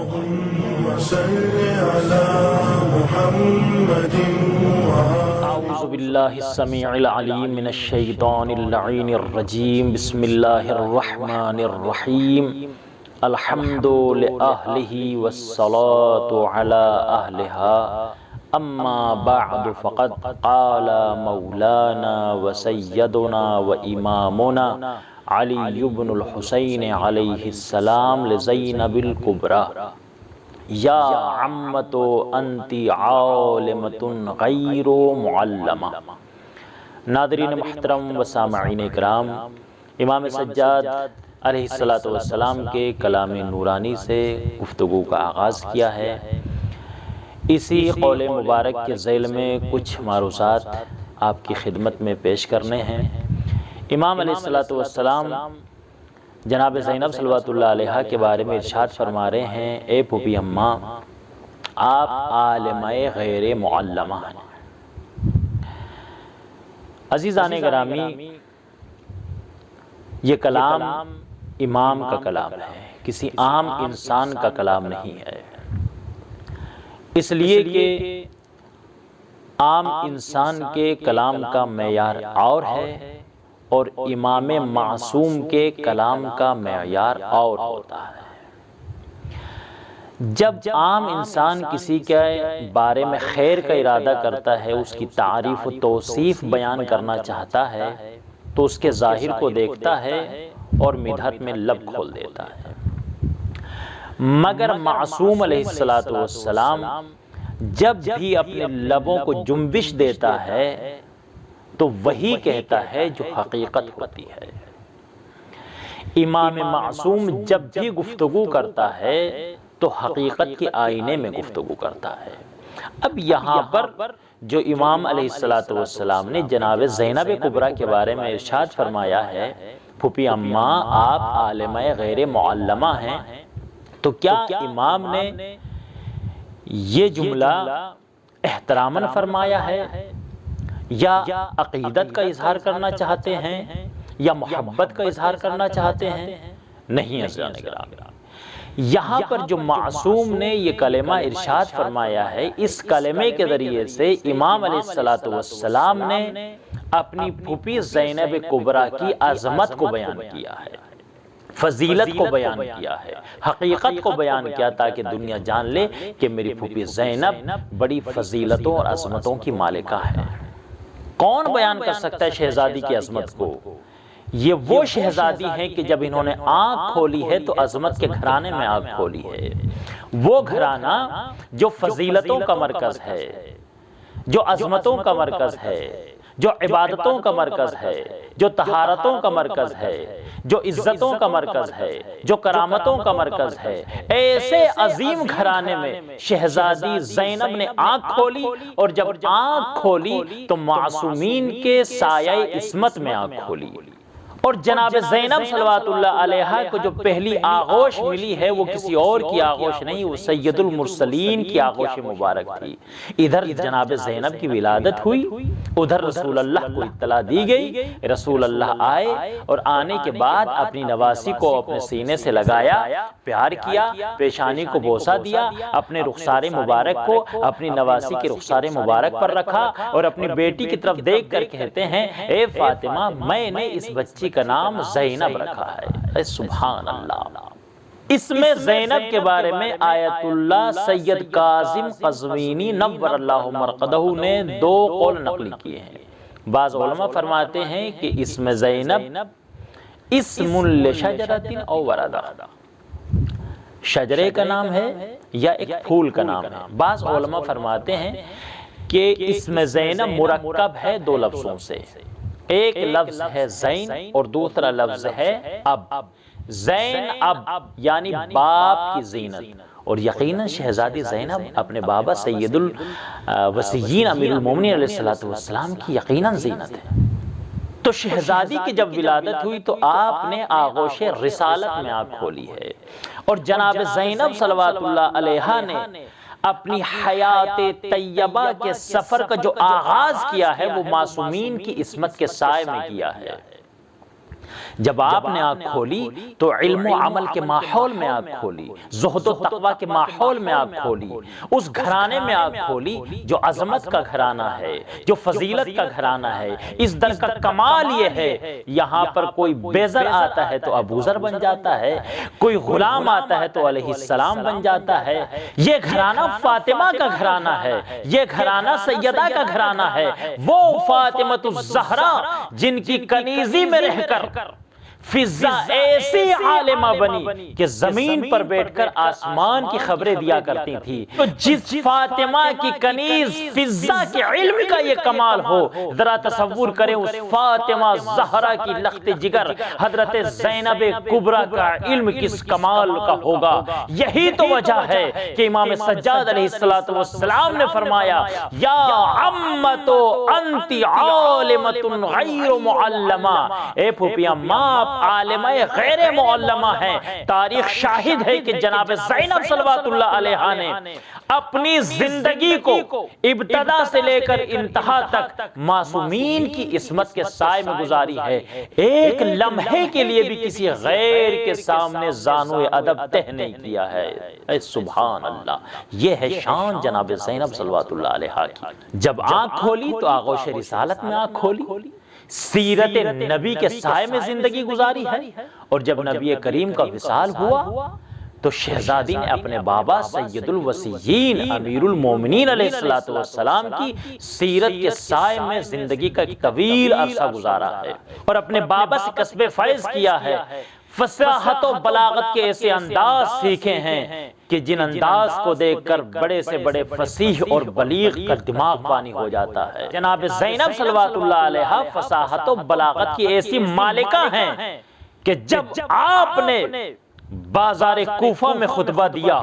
اللهم صل على محمد اعوذ باللہ السمیع العلیم من الشیطان اللعین الرجیم بسم اللہ الرحمن الرحیم الحمد لأہلہ والصلاة علی اہلہا اما بعد فقد قال مولانا وسیدنا وامامنا علی بن الحسین علیہ السلام لزینب الکبریٰ یا عمت انتی عالمت غیر معلمہ۔ ناظرین محترم و سامعین اکرام، امام سجاد علیہ السلام کے کلام نورانی سے گفتگو کا آغاز کیا ہے۔ اسی قول مبارک کے ذیل میں کچھ معروضات آپ کی خدمت میں پیش کرنے ہیں۔ امام علیہ السلام جناب زینب صلوات اللہ علیہ کے بارے میں ارشاد فرما رہے ہیں، اے پھوپھی اماں، آپ عالمہ غیر معلمہ ہیں۔ عزیزان گرامی، یہ کلام امام کا کلام ہے، کسی عام انسان کا کلام نہیں ہے، اس لیے کہ عام انسان کے کلام کا معیار اور ہے اور امام معصوم کے کلام کا معیار اور ہوتا ہے۔ جب عام انسان کسی کے بارے میں خیر کا ارادہ کرتا ہے، اس کی تعریف و توصیف بیان کرنا چاہتا ہے تو اس کے ظاہر کو دیکھتا ہے اور مدحت میں لب کھول دیتا ہے، مگر معصوم علیہ السلام جب بھی اپنے لبوں کو جنبش دیتا ہے تو وہی کہتا ہے جو حقیقت ہوتی ہے۔ امام معصوم جب بھی گفتگو کرتا ہے تو حقیقت کے آئینے میں گفتگو کرتا ہے۔ اب یہاں پر جو امام علیہ السلام نے جناب زینب کبریٰ کے بارے میں ارشاد فرمایا ہے، پھوپھی اماں آپ عالمہ غیر معلمہ ہیں، تو کیا امام نے یہ جملہ احتراماً فرمایا ہے یا عقیدت کا اظہار کرنا چاہتے ہیں یا محبت کا اظہار کرنا چاہتے ہیں؟ نہیں عزیزان کرام، یہاں پر جو معصوم نے یہ کلمہ ارشاد فرمایا ہے، اس کلمے کے ذریعے سے امام علیہ السلام نے اپنی پھوپھی زینب کبریٰ کی عظمت کو بیان کیا ہے، فضیلت کو بیان کیا ہے، حقیقت کو بیان کیا، تاکہ دنیا جان لے کہ میری پھوپھی زینب بڑی فضیلتوں اور عظمتوں کی مالکہ ہے۔ کون بیان کر سکتا ہے شہزادی کی عظمت کو؟ یہ وہ شہزادی ہیں کہ جب انہوں نے آنکھ کھولی ہے تو عظمت کے گھرانے میں آنکھ کھولی ہے۔ وہ گھرانہ جو فضیلتوں کا مرکز ہے، جو عظمتوں کا مرکز ہے، جو عبادتوں کا مرکز ہے، جو طہارتوں کا مرکز ہے، جو عزتوں کا مرکز ہے، جو کرامتوں کا مرکز ہے، ایسے عظیم گھرانے میں شہزادی زینب نے آنکھ کھولی، اور جب آنکھ کھولی تو معصومین کے سایہ عصمت میں آنکھ کھولی۔ اور جناب زینب صلوات اللہ علیہ کو جو پہلی آغوش ملی ہے وہ کسی اور کی آغوش نہیں، وہ سید المرسلین کی آغوش مبارک تھی۔ ادھر جناب زینب کی ولادت ہوئی، ادھر رسول اللہ کو اطلاع دی گئی، رسول اللہ آئے اور آنے کے بعد اپنی نواسی کو اپنے سینے سے لگایا، پیار کیا، پیشانی کو بوسہ دیا، اپنے رخسار مبارک کو اپنی نواسی کے رخسار مبارک پر رکھا اور اپنی بیٹی کی طرف دیکھ کر کہتے ہیں، اے فاطمہ، میں نے اس بچی کا نام زینب رکھا ہے۔ اے سبحان اللہ! اس میں زینب کے بارے میں آیت اللہ سید کاظم قزوینی نور اللہ مرقدہ نے دو قول نقل کیے ہیں۔ بعض علماء فرماتے ہیں کہ اسم زینب اسم لشجرۃ او وردہ، شجرے کا نام ہے یا ایک پھول کا نام ہے۔ بعض علماء فرماتے ہیں کہ اسم زینب مرکب ہے دو لفظوں سے، ایک لفظ ہے زین اور دوسرا لفظ ہے اب۔ زین اب یعنی باپ کی زینت، اور یقیناً شہزادی زینب اپنے بابا سید الوصیین امیر المومنین علیہ السلام کی یقیناً زینت ہے۔ تو شہزادی کی جب ولادت ہوئی تو آپ نے آغوش رسالت میں آنکھ کھولی ہے، اور جناب زینب صلوات اللہ علیہ نے اپنی حیات طیبہ کے سفر کا جو آغاز کیا ہے وہ معصومین کی عصمت کے سائے میں کیا ہے۔ جب آپ نے آنکھ کھولی تو علم و عمل کے ماحول میں آنکھ کھولی، زہد و تقوی کے ماحول میں آنکھ کھولی، اس گھرانے میں آنکھ کھولی جو عظمت کا گھرانہ ہے، جو فضیلت کا گھرانہ ہے۔ اس در کا کمال یہ ہے یہاں پر کوئی بیزر آتا ہے تو ابوذر بن جاتا ہے، کوئی غلام آتا ہے تو علیہ السلام بن جاتا ہے۔ یہ گھرانہ فاطمہ کا گھرانہ ہے، یہ گھرانہ سیدہ کا گھرانہ ہے، وہ فاطمۃ الزہرا جن کی کنیزی میں رہ کر فضا ایسی عالمہ بنی کہ زمین پر بیٹھ کر آسمان کی خبریں دیا کرتی تھی۔ تو جس فاطمہ کی کنیز فضا کے علم کا یہ کمال ہو، ذرا تصور کریں اس فاطمہ زہرا کی لخت جگر حضرت زینب کبریٰ کا علم کس کمال کا ہوگا۔ یہی تو وجہ ہے کہ امام سجاد علیہ السلام نے فرمایا یا عمت انت عالمۃ غیر معلمہ، اے پھوپھیاں ماں عالمہ غیر معلمہ ہیں۔ تاریخ شاہد ہے کہ جناب زینب صلوات اللہ علیہا نے اپنی زندگی کو ابتدا سے لے کر انتہا تک معصومین کی عصمت کے سائے میں گزاری ہے۔ ایک لمحے کے لیے بھی کسی غیر کے سامنے زانو ادب تہ نہیں کیا ہے۔ اے سبحان اللہ، یہ ہے شان جناب زینب صلوات اللہ علیہا کی۔ جب آنکھ کھولی تو آغوش رسالت میں آنکھ کھولی، سیرت نبی کے سائے میں زندگی گزاری ہے، اور جب نبی کریم کا وصال ہوا تو شہزادی نے اپنے بابا سید الوصیین امیر المومنین علیہ السلام کی سیرت کے سائے میں زندگی کا ایک طویل عرصہ گزارا ہے، اور اپنے بابا سے کسب فیض کیا ہے۔ فصاحت و بلاغت کے ایسے انداز سیکھے ہیں کہ جن انداز کو دیکھ کر بڑے سے بڑے فصیح اور بلیغ کا دماغ پانی ہو جاتا ہے۔ جناب زینب صلوات اللہ علیہا فصاحت و بلاغت کی ایسی مالکہ ہیں کہ جب آپ نے بازار کوفہ میں خطبہ دیا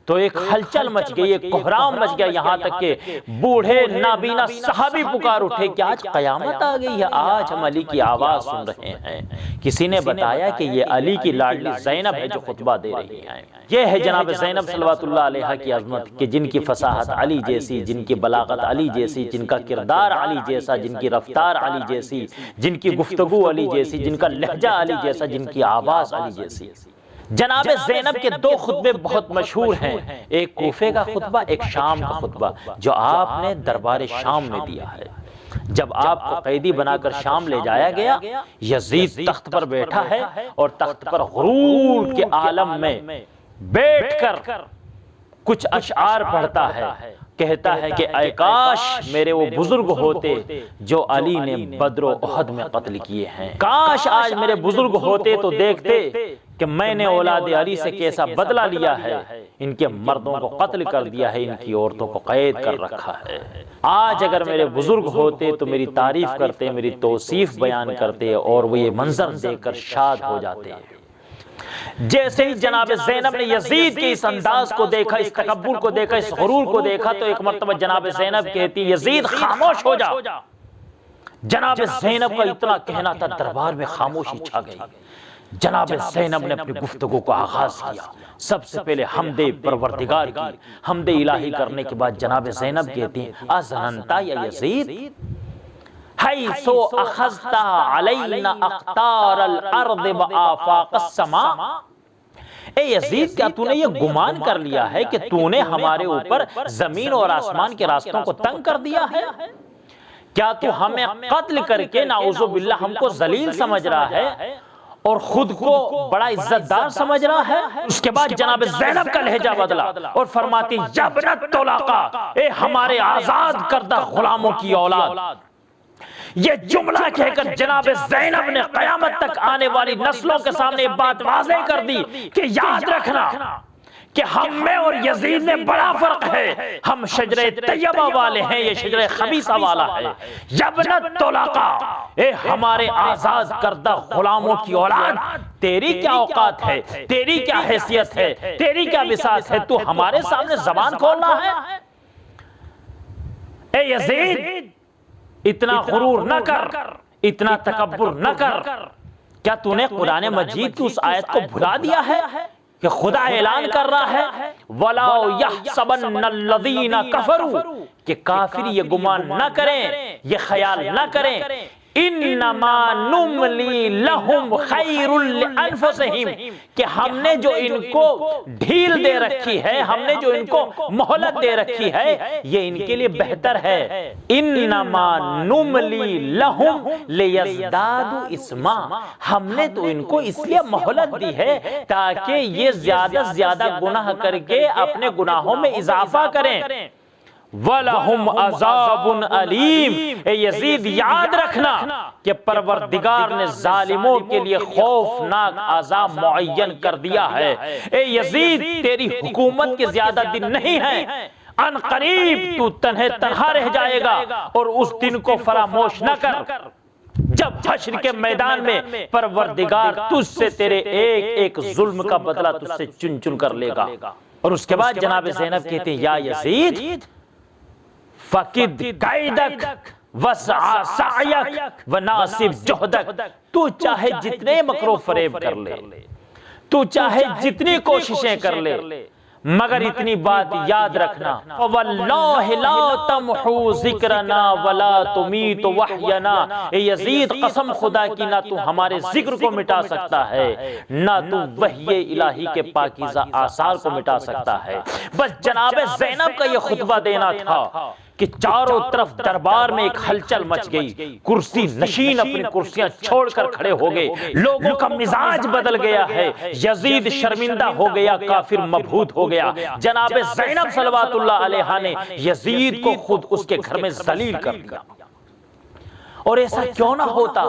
تو ایک ہلچل مچ گئی، ایک کوہرام مچ گیا، یہاں تک کہ بوڑھے نابینا صحابی پکار اٹھے کہ آج قیامت آ گئی ہے، آج ہم علی کی آواز سن رہے ہیں۔ کسی نے بتایا کہ یہ علی کی لاڈلی زینب ہے جو خطبہ دے رہی ہیں۔ یہ ہے جناب زینب صلوات اللہ علیہا کی عظمت کہ جن کی فصاحت علی جیسی، جن کی بلاغت علی جیسی، جن کا کردار علی جیسا، جن کی رفتار علی جیسی، جن کی گفتگو علی جیسی، جن کا لہجہ علی جیسا، جن کی آواز علی جیسی۔ جناب زینب کے دو خطبے بہت مشہور ہیں، ایک کوفے کا خطبہ، ایک شام کا خطبہ جو آپ نے دربار شام میں دیا ہے۔ جب آپ کو قیدی بنا کر شام لے جایا گیا، یزید تخت پر بیٹھا ہے اور تخت پر غرور کے عالم میں بیٹھ کر کچھ اشعار پڑھتا ہے، کہتا ہے کہ اے کاش میرے وہ بزرگ ہوتے جو علی نے بدر و احد میں قتل کیے ہیں، کاش آج میرے بزرگ ہوتے تو دیکھتے کہ میں نے اولاد علی سے کیسا بدلہ لیا ہے، ان کے مردوں کو قتل کر دیا ہے، ان کی عورتوں کو قید کر رکھا ہے۔ آج اگر میرے بزرگ ہوتے تو میری تعریف کرتے، میری توصیف بیان کرتے، اور وہ یہ منظر دیکھ کر شاد ہو جاتے۔ جیسے ہی جناب زینب نے یزید کے اس انداز کو دیکھا، اس تکبر کو دیکھا، اس غرور کو دیکھا، تو ایک مرتبہ جناب زینب کہتی یزید خاموش ہو جا۔ جناب زینب کا اتنا کہنا تھا، دربار میں خاموشی چھا گئی۔ جناب زینب نے اپنی گفتگو کو آغاز کیا، سب سے پہلے حمد پروردگار کی، حمد الہی کرنے کے بعد جناب زینب کہتی ہیں اذننتا یا یزید حیث اخذت علینا اقطار الارض و آفاق السماء، اے یزید کیا تو نے یہ گمان کر لیا ہے کہ تو نے ہمارے اوپر زمین اور آسمان کے راستوں کو تنگ کر دیا ہے؟ کیا تو ہمیں قتل کر کے نعوذ باللہ ہم کو ذلیل سمجھ رہا ہے اور خود کو بڑا عزت دار سمجھ رہا ہے؟ اس کے بعد جناب زینب کا لہجہ بدلا اور فرماتی یا ابنت طلاقہ، اے ہمارے آزاد کردہ غلاموں کی اولاد۔ یہ جملہ کہہ کر جناب زینب نے قیامت تک آنے والی نسلوں کے سامنے بات واضح کر دی کہ یاد رکھنا کہ ہم میں اور یزید میں بڑا فرق ہے، ہم شجرہ طیبہ والے ہیں، یہ شجرہ خبیثہ والا ہے۔ یا ابنت طلاقہ، اے ہمارے آزاد کردہ غلاموں کی اولاد، تیری کیا اوقات ہے، تیری کیا حیثیت ہے، تیری کیا بساط ہے، تو ہمارے سامنے زبان کھولنا ہے؟ اے یزید اتنا غرور نہ کر، اتنا تکبر نہ کر، کیا تو نے قرآن مجید کی اس آیت کو بھلا دیا ہے کہ خدا اعلان کر رہا ہے وَلَا يَحْسَبَنَّ الَّذِينَ كَفَرُوا، کہ کافر یہ گمان نہ کریں، یہ خیال نہ کریں انما نملی لہم خیر لانفسہم، کہ ہم نے جو ان کو ڈھیل دے رکھی ہے، ہم نے جو ان کو مہلت دے رکھی ہے، یہ ان کے لیے بہتر ہے۔ انما نملی لہم لیزدادوا اثما، ہم نے تو ان کو اس لیے مہلت دی ہے تاکہ یہ زیادہ سے زیادہ گناہ کر کے اپنے گناہوں میں اضافہ کریں۔ وَلَهُمْ عَذَابٌ عَلِيمٌ، اے یزید یاد رکھنا کہ پروردگار نے ظالموں کے لیے خوفناک عذاب معین کر دیا ہے۔ اے یزید تیری حکومت کے زیادہ دن نہیں ہیں، ان قریب تو تنہا رہ جائے گا، اور اس دن کو فراموش نہ کر جب حشر کے میدان میں پروردگار تجھ سے تیرے ایک ایک ظلم کا بدلہ تجھ سے چن چن کر لے گا۔ اور اس کے بعد جناب زینب کہتے ہیں یا یزید فقد قیدک وسع سعیک وناسب جہدک، تو چاہے جتنے مکر و فریب کر لے، تو چاہے جتنی کوششیں کر لے، مگر اتنی بات یاد رکھنا وَوَاللَّهِ لَا تَمْحُو ذِكْرَنَا وَلَا تُمِيتُ وَحْيَنَا، اے یزید قسم خدا کی نہ تو ہمارے ذکر کو مٹا سکتا ہے، نہ تو وحی الہی کے پاکیزہ آثار کو مٹا سکتا ہے۔ بس جناب زینب کا یہ خطبہ دینا تھا کہ چاروں طرف دربار میں ایک ہلچل مچ گئی، کرسی نشین اپنی کرسیاں چھوڑ کر کھڑے ہو گئے، لوگوں کا مزاج بدل گیا ہے، یزید شرمندہ ہو گیا، کافر مبہوت ہو گیا۔ جناب زینب صلوات اللہ علیہا نے یزید کو خود اس کے گھر میں ذلیل کر دیا۔ اور ایسا کیوں نہ ہوتا؟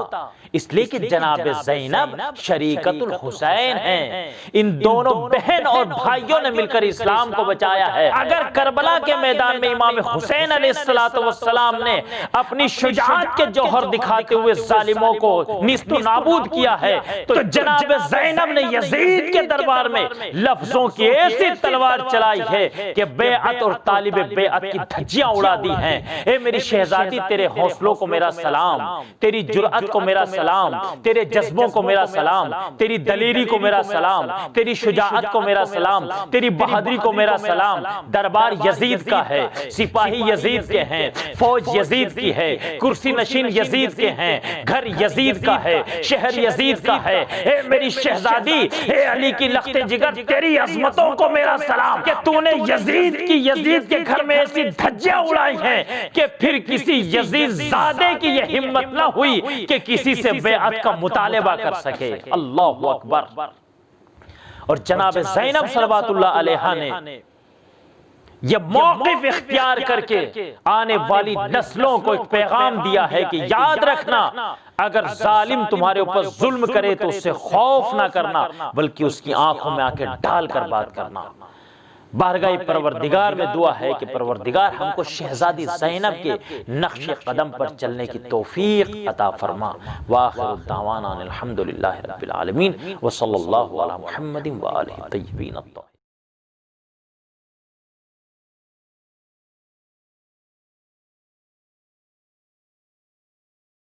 اس لیے کہ جناب زینب شریکت الحسین ہیں، ان دونوں بہن اور بھائیوں نے مل کر اسلام کو بچایا ہے۔ اگر کربلا کے میدان میں امام حسین علیہ السلام نے اپنی شجاعت کے جوہر دکھاتے ہوئے ظالموں کو نیست و نابود کیا ہے، تو جناب زینب نے یزید کے دربار میں لفظوں کی ایسی تلوار چلائی ہے کہ بیعت اور طالب بیعت کی دھجیاں اڑا دی ہیں۔ اے میری شہزادی، تیرے حوصلوں کو میرا سلام، تیری جرأت کو میرا سلام، تیرے جذبوں کو میرا سلام، تیری دلیری کو میرا سلام، تیری شجاعت کو میرا سلام، تیری بہادری کو میرا سلام۔ دربار یزید کا ہے، سپاہی یزید کے ہیں، فوج یزید کی ہے، کرسی نشین یزید کے ہیں، گھر یزید کا ہے، شہر یزید کا ہے۔ اے میری شہزادی، اے علی کی لخت جگر، تیری عظمتوں کو میرا سلام کہ تو نے یزید کے گھر میں ایسی دھجیاں اڑائی ہیں کہ پھر کسی یزید زادے کی یہ ہمت نہ ہوئی کہ کسی سے بیعت کا مطالبہ کر سکے۔ اللہ اکبر۔ اور جناب زینب صلوات اللہ علیہا نے یہ موقف اختیار کر کے آنے والی نسلوں کو ایک پیغام دیا ہے کہ یاد رکھنا، اگر ظالم تمہارے اوپر ظلم کرے تو اس سے خوف نہ کرنا، بلکہ اس کی آنکھوں میں آنکھیں ڈال کر بات کرنا۔ بارگاہ پروردگار میں دعا ہے کہ پروردگار ہم کو شہزادی زینب کے نقش قدم پر چلنے کی توفیق عطا فرما۔ وآخر دعوانا الحمدللہ رب العالمین، وصلی اللہ علی محمد وآلہ الطیبین الطاہرین۔